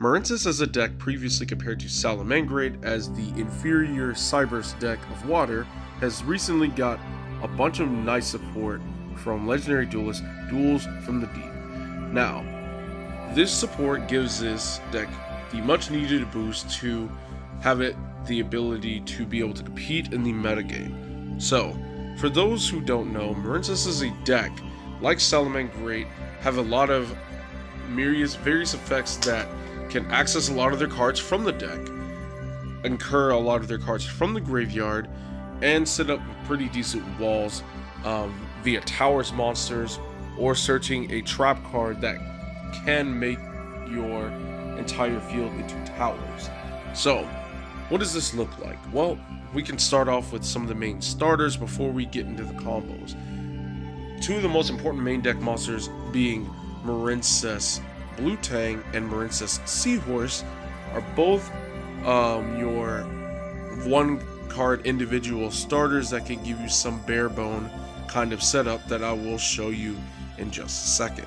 Marincess as a deck previously compared to Salamangreat as the inferior Cyberse deck of water has recently got a bunch of nice support from Legendary Duelist Duels from the Deep. Now, this support gives this deck the much needed boost to have it the ability to be able to compete in the metagame. So, for those who don't know, Marincess is a deck, like Salamangreat, have a lot of various effects that can access a lot of their cards from the deck, incur a lot of their cards from the graveyard, and set up pretty decent walls via towers monsters or searching a trap card that can make your entire field into towers. So, what does this look like? Well, we can start off with some of the main starters before we get into the combos. Two of the most important main deck monsters being Marincess Blue Tang and Marincess Seahorse are both your one card individual starters that can give you some bare bone kind of setup that I will show you in just a second.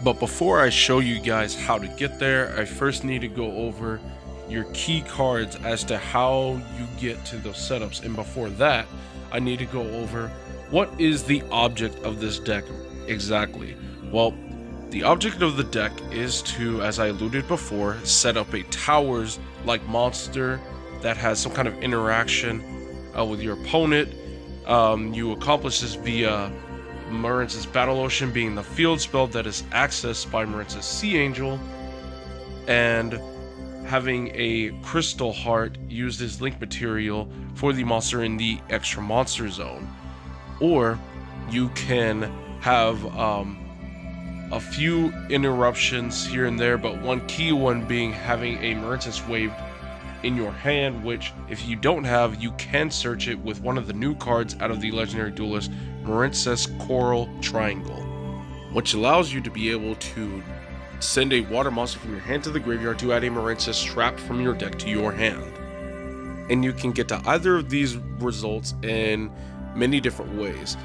But before I show you guys how to get there, I first need to go over your key cards as to how you get to those setups, and before that I need to go over what is the object of this deck exactly. Well, the object of the deck is to, as I alluded before, set up a towers like monster that has some kind of interaction with your opponent. You accomplish this via Marincess Battle Ocean being the field spell that is accessed by Marincess Sea Angel, and having a Crystal Heart used as link material for the monster in the extra monster zone. Or you can have a few interruptions here and there, but one key one being having a Marincess Wave in your hand, which if you don't have, you can search it with one of the new cards out of the Legendary Duelist, Marincess Coral Triangle, which allows you to be able to send a water monster from your hand to the graveyard to add a Marincess trap from your deck to your hand. And you can get to either of these results in many different ways.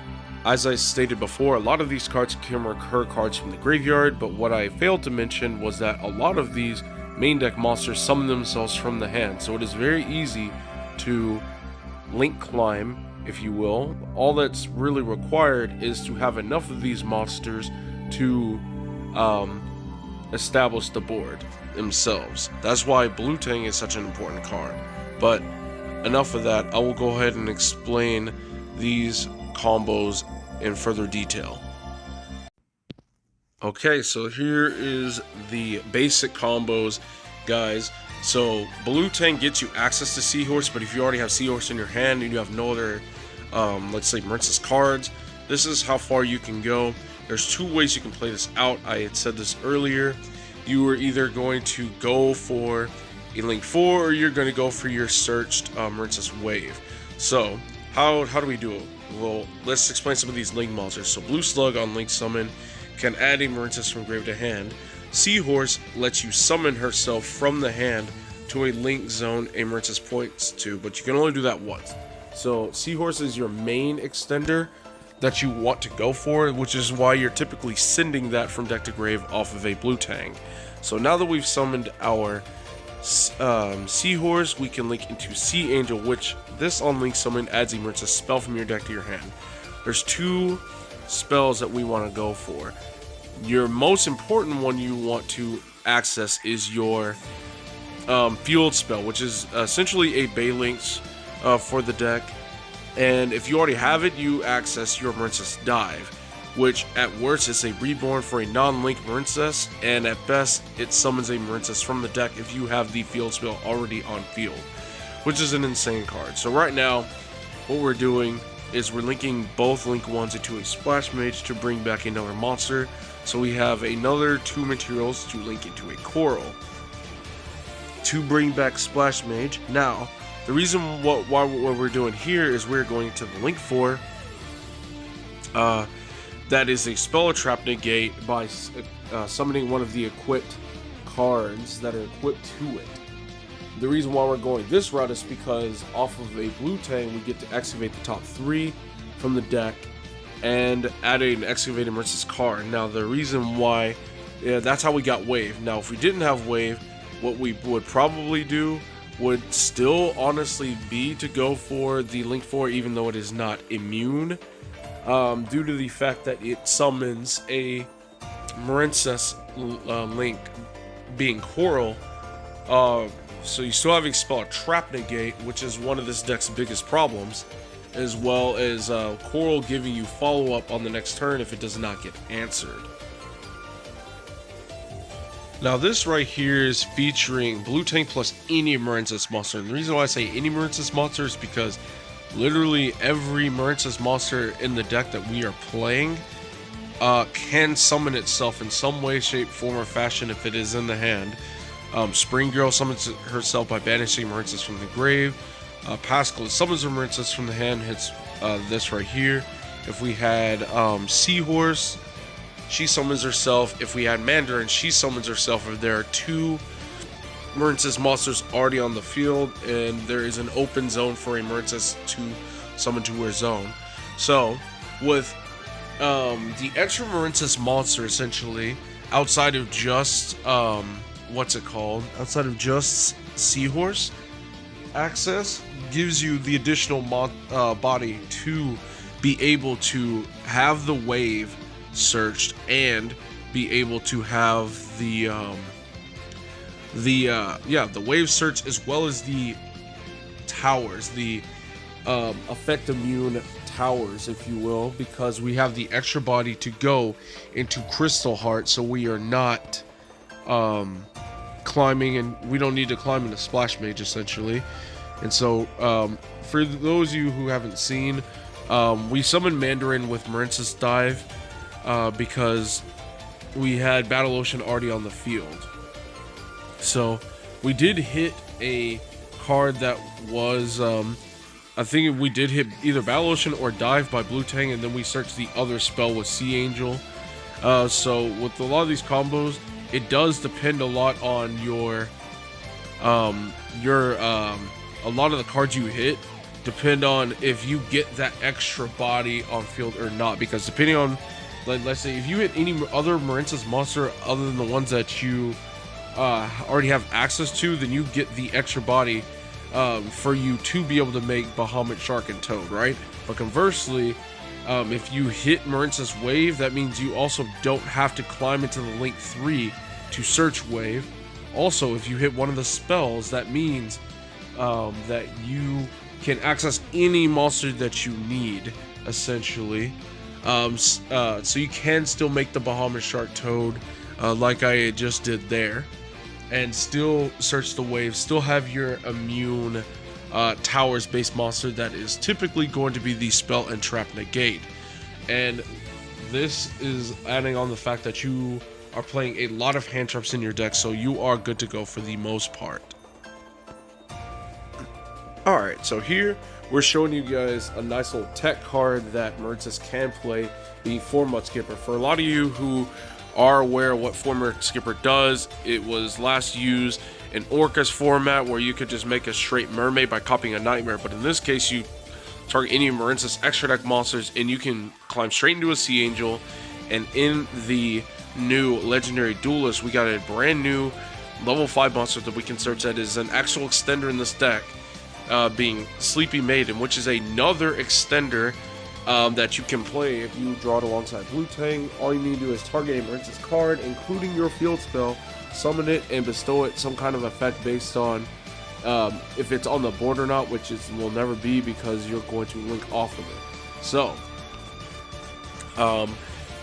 As I stated before, a lot of these cards can recur cards from the graveyard, but what I failed to mention was that a lot of these main deck monsters summon themselves from the hand, so it is very easy to link climb, if you will. All that's really required is to have enough of these monsters to establish the board themselves. That's why Blue Tang is such an important card. But enough of that, I will go ahead and explain these combos in further detail. Okay, so here is the basic combos, guys. So Blue Tang gets you access to Seahorse, but if you already have Seahorse in your hand and you have no other let's say Marincess cards, this is how far you can go. There's two ways you can play this out. I had said this earlier. You are either going to go for a Link 4 or you're going to go for your searched Marincess Wave. So how do we do it? Well, let's explain some of these Link monsters. So Blue Slug on Link Summon can add a Marincess from grave to hand. Seahorse lets you summon herself from the hand to a Link zone a Marincess points to, but you can only do that once. So Seahorse is your main extender that you want to go for, which is why you're typically sending that from deck to grave off of a Blue Tang. So now that we've summoned our Seahorse, we can link into Sea Angel, which this on Link Summon adds a Marincess spell from your deck to your hand. There's two spells that we want to go for. Your most important one you want to access is your field spell, which is essentially a Balinx for the deck. And if you already have it, you access your Marincess Dive, which at worst is a reborn for a non-link Marincess, and at best it summons a Marincess from the deck if you have the field spell already on field, which is an insane card. So right now, what we're doing is we're linking both Link 1s into a Splash Mage to bring back another monster. So we have another two materials to link into a Coral to bring back Splash Mage. Now, the reason what we're doing here is we're going to the Link 4. That is a spell or trap negate by summoning one of the equipped cards that are equipped to it. The reason why we're going this route is because off of a Blue Tang we get to excavate the top 3 from the deck and add an excavated Marincess card. Now the reason why Yeah, that's how we got Wave. Now, if we didn't have Wave, what we would probably do would still honestly be to go for the Link 4, even though it is not immune, due to the fact that it summons a Marincess Link being Coral. So you still have Expel Trap Negate, which is one of this deck's biggest problems, as well as Coral giving you follow-up on the next turn if it does not get answered. Now this right here is featuring Blue Tank plus any Marincess monster, and the reason why I say any Marincess monster is because literally every Marincess monster in the deck that we are playing can summon itself in some way, shape, form, or fashion if it is in the hand. Spring Girl summons herself by banishing Marincess from the grave. Pascal summons her Marincess from the hand, hits this right here. If we had Seahorse, she summons herself. If we had Mandarin, she summons herself. If there are two Marincess monsters already on the field and there is an open zone for a Marincess to summon to her zone. So with the extra Marincess monster, essentially outside of just outside of just Seahorse, access gives you the additional body to be able to have the wave searched and be able to have the wave search, as well as the towers, the effect immune towers, if you will, because we have the extra body to go into Crystal Heart, so we are not climbing, and we don't need to climb into Splash Mage essentially. And so for those of you who haven't seen, we summoned Mandarin with Marincess Dive because we had Battle Ocean already on the field. So we did hit a card that was I think we did hit either Battle Ocean or Dive by Blue Tang, and then we searched the other spell with Sea Angel. So with a lot of these combos, it does depend a lot on a lot of the cards you hit depend on if you get that extra body on field or not, because depending on, like, let's say if you hit any other Marincess monster other than the ones that you already have access to, then you get the extra body for you to be able to make Bahamut, Shark, and Toad, right? But conversely, if you hit Marincess Wave, that means you also don't have to climb into the Link 3 to search Wave. Also, if you hit one of the spells, that means that you can access any monster that you need, essentially. So you can still make the Bahamut, Shark, Toad, like I just did there, and still search the Wave, still have your immune towers based monster that is typically going to be the Spell and Trap Negate. And this is adding on the fact that you are playing a lot of hand traps in your deck, so you are good to go for the most part. Alright, so here we're showing you guys a nice little tech card that Marincess can play, the Form Skipper. For a lot of you who are aware of what Form Skipper does, it was last used in Orca's format where you could just make a straight mermaid by copying a nightmare, but in this case you target any Marincess extra deck monsters and you can climb straight into a Sea Angel. And in the new Legendary Duelist, we got a brand new level 5 monster that we can search that is an actual extender in this deck, being Sleepy Maiden, which is another extender that you can play if you draw it alongside Blue Tang. All you need to do is target a Marincess card, including your field spell, summon it, and bestow it some kind of effect based on if it's on the board or not, which will never be because you're going to link off of it. So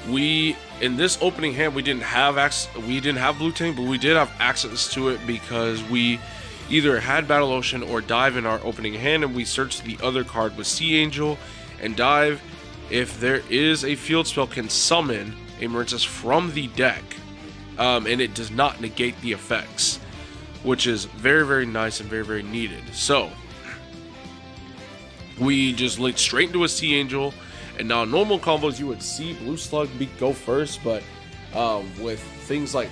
we, in this opening hand, we didn't have Blue Tang, but we did have access to it because we either had Battle Ocean or Dive in our opening hand, and we searched the other card with Sea Angel. And Dive, if there is a field spell, can summon a Marincess from the deck, and it does not negate the effects, which is very, very nice and very, very needed. So we just linked straight into a Sea Angel, and now normal combos you would see Blue Slug go first, but with things like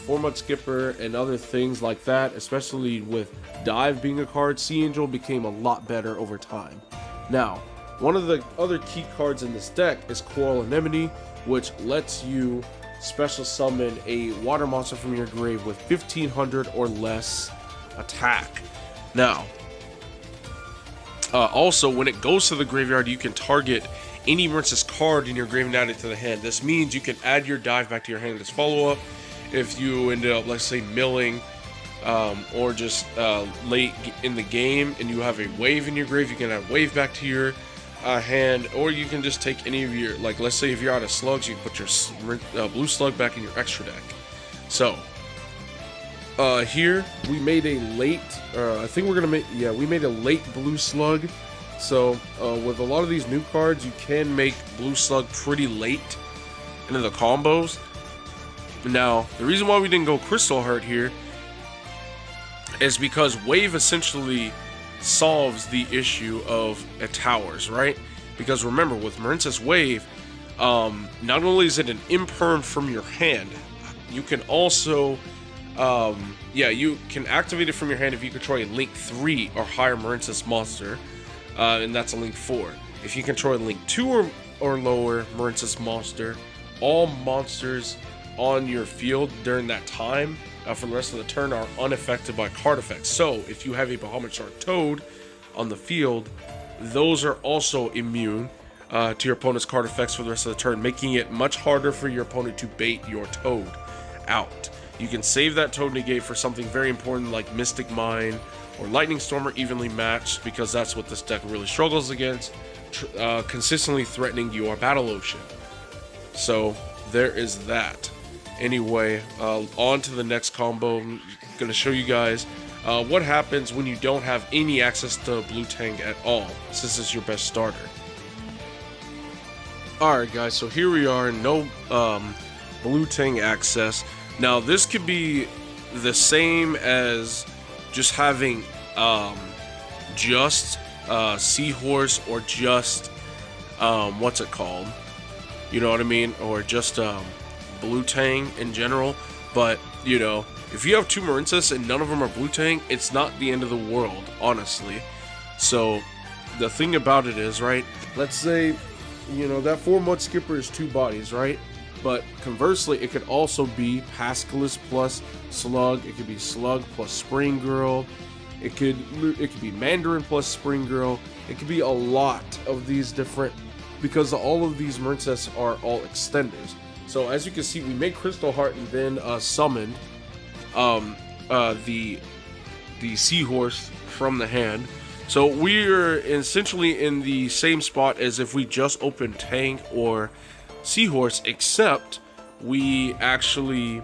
Form Skipper and other things like that, especially with Dive being a card, Sea Angel became a lot better over time. Now, one of the other key cards in this deck is Coral Anemone, which lets you special summon a water monster from your grave with 1500 or less attack. Now, also, when it goes to the graveyard, you can target any Marincess card in your grave and add it to the hand. This means you can add your dive back to your hand as follow-up. If you ended up, let's say, milling or just late in the game and you have a wave in your grave, you can add wave back to your hand, or you can just take any of your, like, let's say if you're out of slugs, you can put your blue slug back in your extra deck. So here we made a late, I think we're gonna make, yeah, we made a late blue slug. So with a lot of these new cards, you can make blue slug pretty late into the combos. Now, the reason why we didn't go Crystal Heart here is because wave essentially solves the issue of towers, right? Because remember, with Marincess Wave, not only is it an imperm from your hand, you can also yeah, you can activate it from your hand if you control a Link 3 or higher Marincess monster, and that's a Link 4. If you control a Link 2 or lower Marincess monster, all monsters on your field during that time for the rest of the turn are unaffected by card effects. So if you have a Bahamut Shark Toad on the field, those are also immune to your opponent's card effects for the rest of the turn, making it much harder for your opponent to bait your Toad out. You can save that Toad negate for something very important like Mystic Mine or Lightning Storm, or evenly matched, because that's what this deck really struggles against, consistently threatening your Battle Ocean. So there is that. Anyway, on to the next combo. I'm going to show you guys what happens when you don't have any access to Blue Tang at all, since it's your best starter. Alright guys, so here we are, no Blue Tang access. Now this could be the same as just having just Seahorse, or just what's it called? You know what I mean? Or just Blue Tang in general. But you know, if you have two Marincess and none of them are Blue Tang, it's not the end of the world, honestly. So the thing about it is, right, let's say, you know, that 4 Mud Skipper is 2 bodies, right? But conversely, it could also be Pascalis plus Slug. It could be Slug plus Spring Girl. It could be Mandarin plus Spring Girl. It could be a lot of these different, because all of these Marincess are all extenders. So as you can see, we made Crystal Heart and then summoned the Seahorse from the hand. So we're essentially in the same spot as if we just opened Tank or Seahorse, except we actually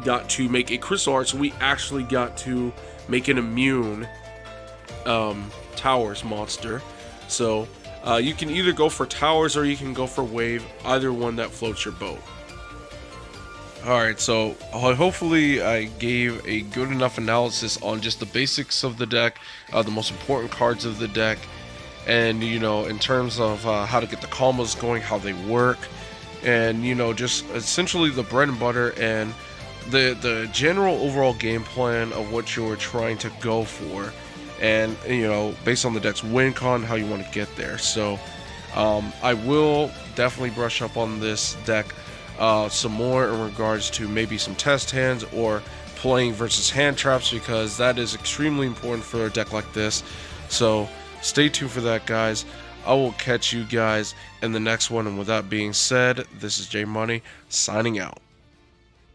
got to make a Crystal Heart, so we actually got to make an immune Towers monster. So you can either go for Towers or you can go for Wave, either one that floats your boat. Alright, so hopefully I gave a good enough analysis on just the basics of the deck, the most important cards of the deck, and, you know, in terms of how to get the combos going, how they work, and, you know, just essentially the bread and butter and the general overall game plan of what you're trying to go for, and, you know, based on the deck's win con, how you want to get there. So I will definitely brush up on this deck some more in regards to maybe some test hands or playing versus hand traps, because that is extremely important for a deck like this. So stay tuned for that, guys. I will catch you guys in the next one, and with that being said, this is J Money signing out.